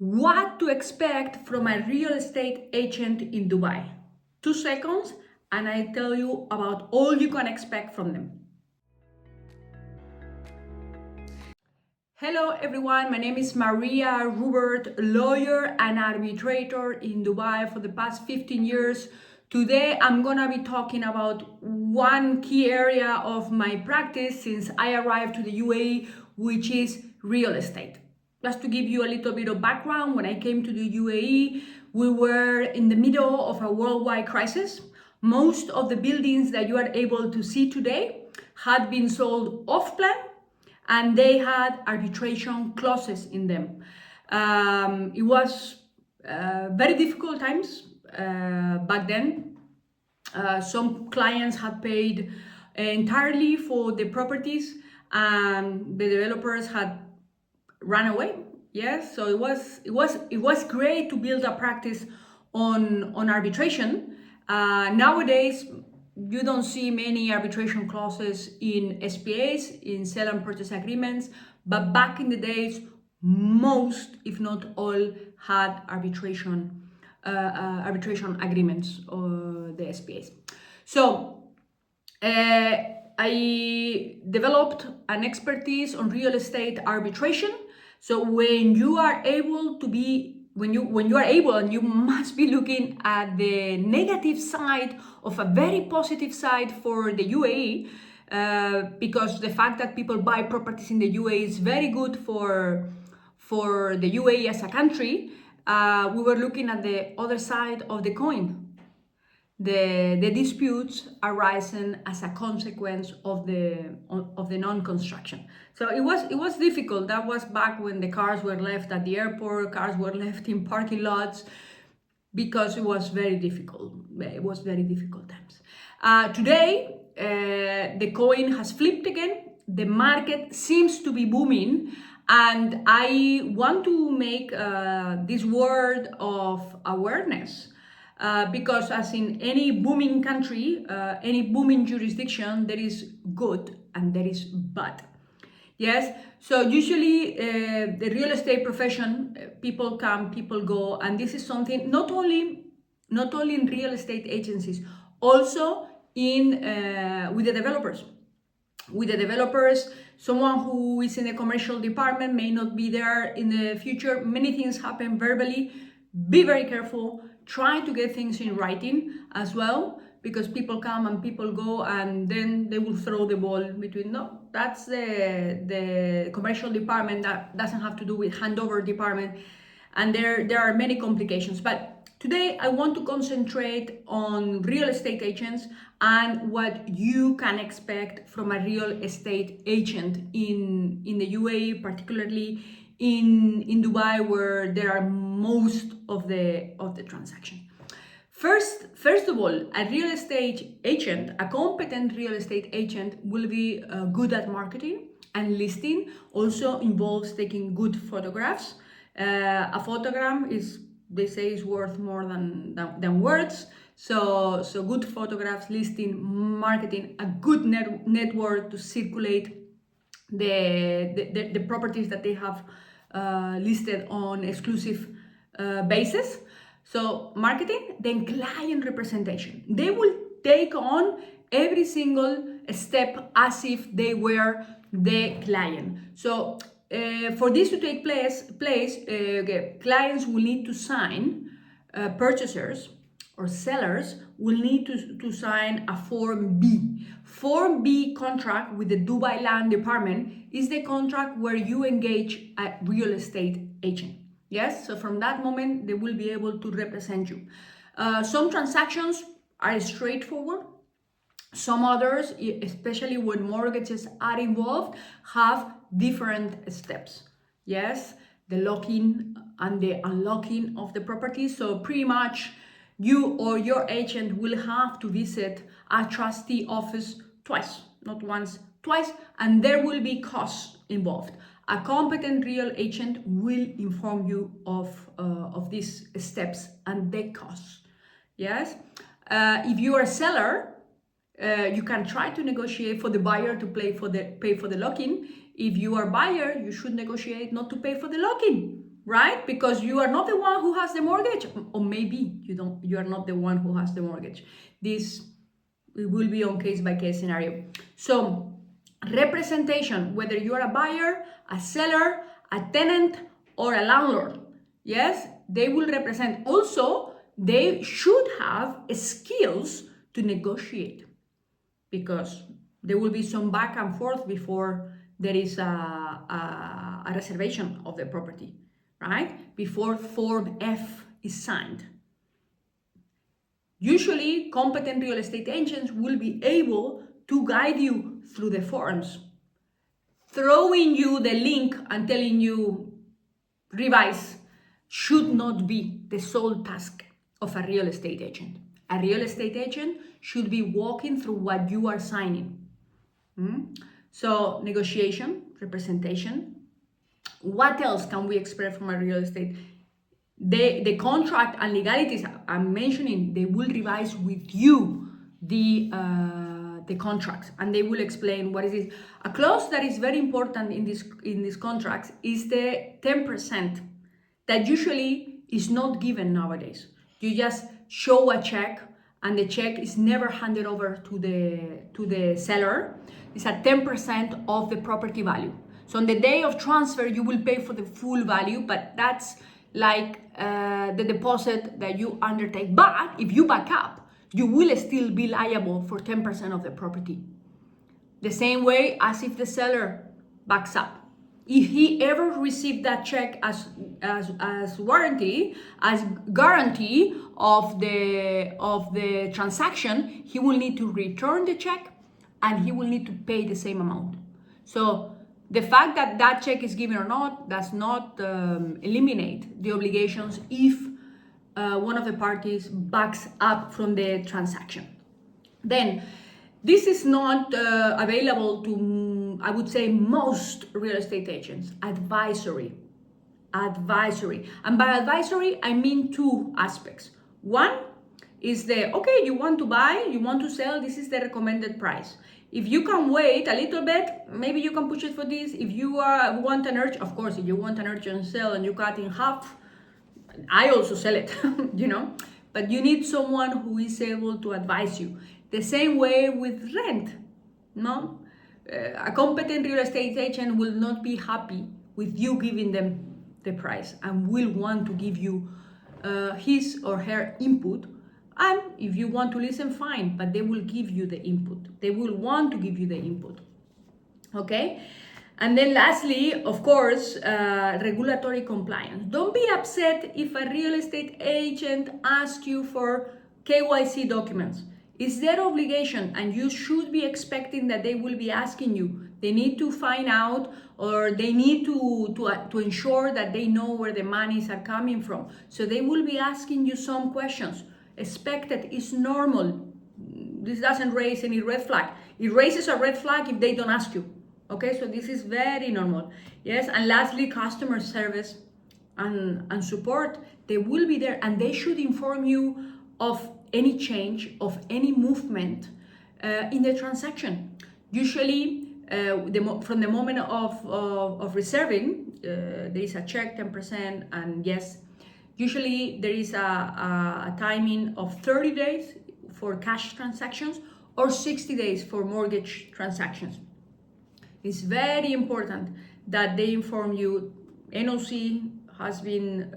What to expect from a real estate agent in Dubai. 2 seconds and I tell you about all you can expect from them. Hello everyone, my name is Maria Rubert, lawyer and arbitrator in Dubai for the past 15 years. Today I'm gonna be talking about one key area of my practice since I arrived to the UAE, which is real estate. Just to give you a little bit of background, when I came to the UAE, we were in the middle of a worldwide crisis. Most of the buildings that you are able to see today had been sold off plan, and they had arbitration clauses in them. It was very difficult times back then. Some clients had paid entirely for the properties, and the developers had run away. Yes, so it was great to build a practice on arbitration. Nowadays, you don't see many arbitration clauses in SPAs, in sale and purchase agreements, but back in the days, most, if not all, had arbitration agreements, or the SPAs. So I developed an expertise on real estate arbitration. So when you are able to be, when you are able, and you must be looking at the negative side of a very positive side for the UAE, because the fact that people buy properties in the UAE is very good for the UAE as a country. We were looking at the other side of the coin. The disputes arising as a consequence of the non-construction. So it was difficult. That was back when the cars were left at the airport, cars were left in parking lots, because it was very difficult. It was very difficult times. Today, the coin has flipped again. The market seems to be booming, and I want to make this word of awareness. Because as in any booming country, any booming jurisdiction, there is good and there is bad. Yes, so usually the real estate profession, people come, people go, and this is something not only in real estate agencies, also in with the developers. With the developers, someone who is in the commercial department may not be there in the future. Many things happen verbally. Be very careful. Try to get things in writing as well, because people come and people go, and then they will throw the ball between. No, that's the commercial department. That doesn't have to do with handover department, and there are many complications. But today I want to concentrate on real estate agents and what you can expect from a real estate agent in the UAE, particularly in Dubai, where there are most of the transaction. First of all, a real estate agent, a competent real estate agent, will be good at marketing and listing. Also involves taking good photographs. A photograph is, they say, is worth more than words. So good photographs, listing, marketing, a good network to circulate the properties that they have listed on exclusive basis. So marketing, then client representation. They will take on every single step as if they were the client. So for this to take place, clients will need to sign, purchasers or sellers will need to sign a Form B. Form B contract with the Dubai Land Department is the contract where you engage a real estate agent. Yes, so from that moment, they will be able to represent you. Some transactions are straightforward. Some others, especially when mortgages are involved, have different steps. Yes, the locking and the unlocking of the property. So pretty much you or your agent will have to visit a trustee office twice, not once, twice, and there will be costs involved. A competent real agent will inform you of these steps and the costs. Yes, if you are a seller, you can try to negotiate for the buyer to pay for the lock-in. If you are buyer, you should negotiate not to pay for the lock-in. right? Because you are not the one who has the mortgage, or maybe you are not the one who has the mortgage. This it will be on case-by-case scenario. So representation, whether you are a buyer, a seller, a tenant, or a landlord, yes, they will represent. Also, they should have skills to negotiate, because there will be some back and forth before there is a reservation of the property, right? Before Form F is signed. Usually, competent real estate agents will be able to guide you through the forms, throwing you the link and telling you revise should not be the sole task of a real estate agent. A real estate agent should be walking through what you are signing. So negotiation, representation. What else can we expect from a real estate? The contract and legalities I'm mentioning, they will revise with you the contracts, and they will explain what is it. A clause that is very important in these contracts is the 10% that usually is not given nowadays. You just show a check, and the check is never handed over to the seller. It's at 10% of the property value. So on the day of transfer, you will pay for the full value, but that's like the deposit that you undertake. But if you back up, you will still be liable for 10% of the property. The same way as if the seller backs up. If he ever received that check as warranty, as guarantee of the transaction, he will need to return the check, and he will need to pay the same amount. So the fact that that check is given or not does not eliminate the obligations if one of the parties backs up from the transaction. Then, this is not available to, I would say, most real estate agents. Advisory. And by advisory, I mean two aspects. One is okay, you want to buy, you want to sell, this is the recommended price. If you can wait a little bit, maybe you can push it for this. If you want an urgent, of course, if you want an urgent sale and you cut in half, I also sell it, but you need someone who is able to advise you. The same way with rent, no? A competent real estate agent will not be happy with you giving them the price, and will want to give you his or her input. And if you want to listen, fine, but they will give you the input. They will want to give you the input, okay? And then lastly, of course, regulatory compliance. Don't be upset if a real estate agent asks you for KYC documents. It's their obligation, and you should be expecting that they will be asking you. They need to find out, or they need to ensure that they know where the monies are coming from. So they will be asking you some questions. Expected is normal. This doesn't raise any red flag. It raises a red flag if they don't ask you. Okay, so this is very normal. Yes, and lastly, customer service and support. They will be there, and they should inform you of any change, of any movement in the transaction. Usually, from the moment of reserving, there is a check, 10%, and yes, usually there is a timing of 30 days for cash transactions or 60 days for mortgage transactions. It's very important that they inform you. NOC has been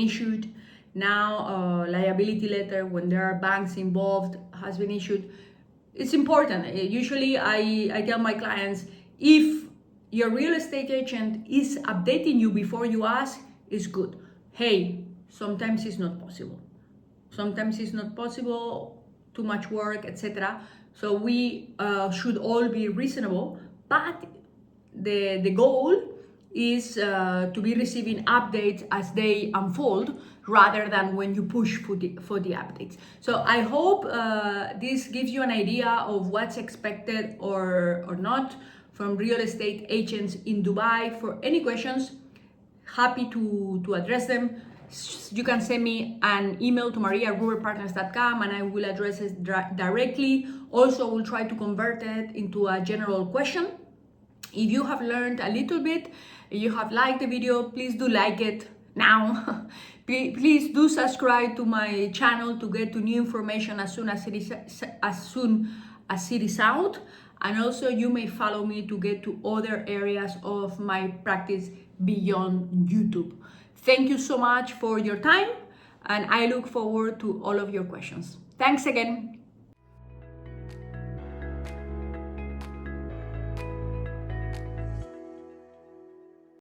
issued. Now liability letter, when there are banks involved, has been issued. It's important. Usually I tell my clients, if your real estate agent is updating you before you ask, it's good. Hey, sometimes it's not possible. Sometimes it's not possible, too much work, etc. So we should all be reasonable, but the goal is to be receiving updates as they unfold, rather than when you push for the updates. So I hope this gives you an idea of what's expected or not from real estate agents in Dubai. For any questions, happy to address them. You can send me an email to maria@rubertpartners.com, and I will address it directly. Also, we'll try to convert it into a general question. If you have learned a little bit, If you have liked the video, please do like it now. Please do subscribe to my channel to get to new information as soon as it is out. And also you may follow me to get to other areas of my practice beyond YouTube. Thank you so much for your time, and I look forward to all of your questions. Thanks again.